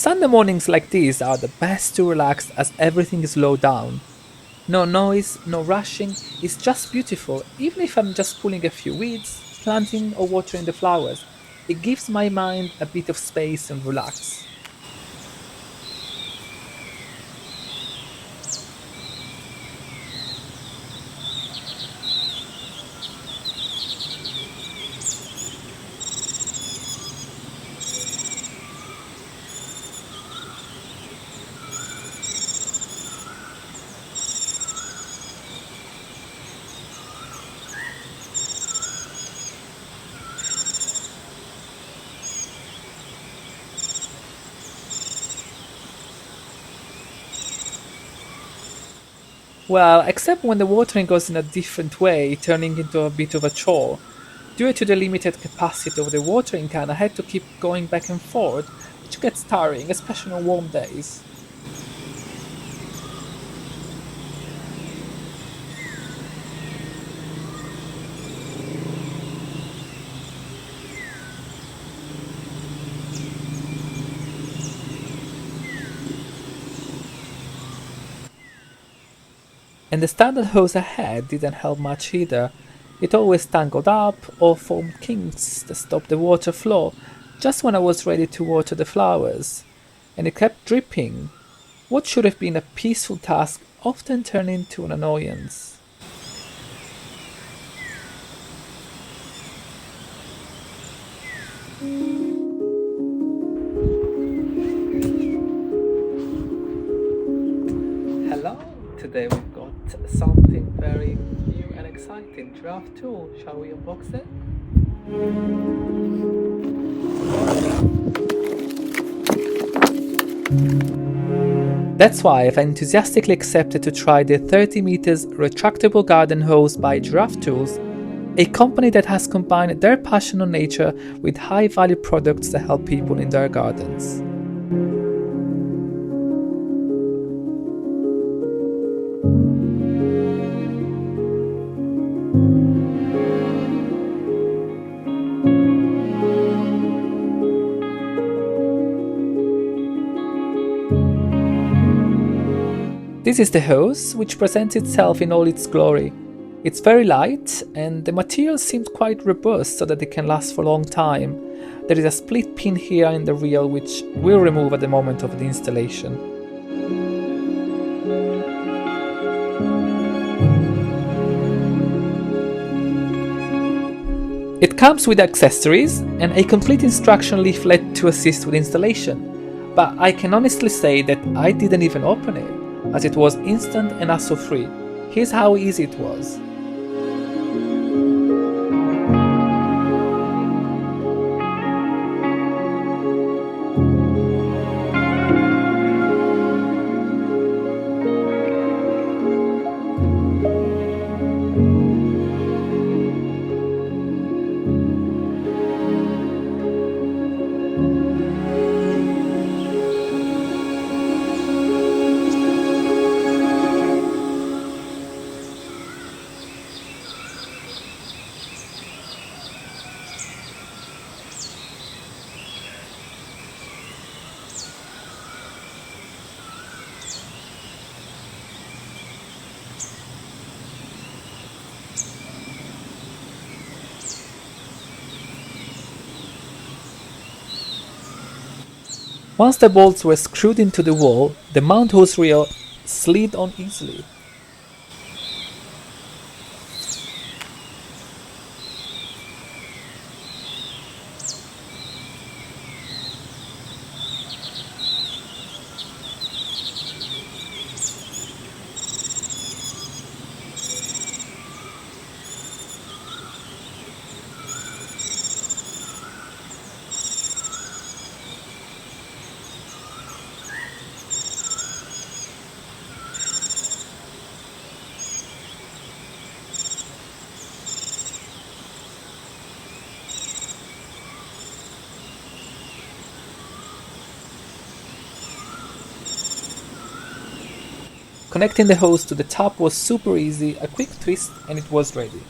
Sunday mornings like these are the best to relax as everything is low down. No noise, no rushing, it's just beautiful. Even if I'm just pulling a few weeds, planting or watering the flowers, it gives my mind a bit of space and relax. Well, except when the watering goes in a different way, turning into a bit of a chore. Due to the limited capacity of the watering can, I had to keep going back and forth, which gets tiring, especially on warm days. And the standard hose I had didn't help much either. It always tangled up or formed kinks that stopped the water flow just when I was ready to water the flowers. And it kept dripping. What should have been a peaceful task often turned into an annoyance. Hello, today we've got something very new and exciting. Giraffe Tool, shall we unbox it? That's why I've enthusiastically accepted to try the 30 meters retractable garden hose by Giraffe Tools, a company that has combined their passion on nature with high value products that help people in their gardens. This is the hose, which presents itself in all its glory. It's very light, and the material seems quite robust so that it can last for a long time. There is a split pin here in the reel which we'll remove at the moment of the installation. It comes with accessories and a complete instruction leaflet to assist with installation, but I can honestly say that I didn't even open it, as it was instant and hassle-free. Here's how easy it was. Once the bolts were screwed into the wall, the mount hose reel slid on easily. Connecting the hose to the top was super easy, a quick twist and it was ready.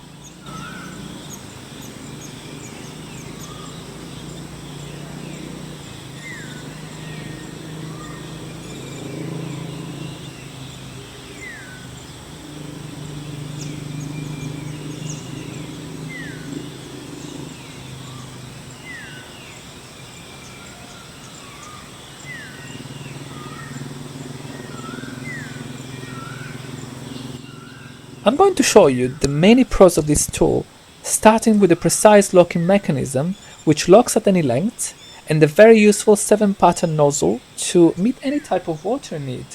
I'm going to show you the many pros of this tool, starting with the precise locking mechanism, which locks at any length, and the very useful 7-pattern nozzle to meet any type of water need.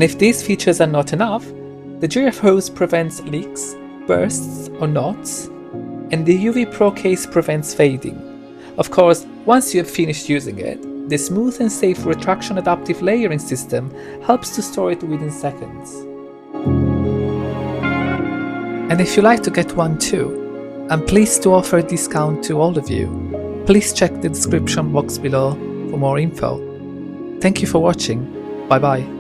And if these features are not enough, the Giraffe hose prevents leaks, bursts or knots, and the UV Pro case prevents fading. Of course, once you have finished using it, the smooth and safe retraction adaptive layering system helps to store it within seconds. And if you'd like to get one too, I'm pleased to offer a discount to all of you. Please check the description box below for more info. Thank you for watching. Bye bye.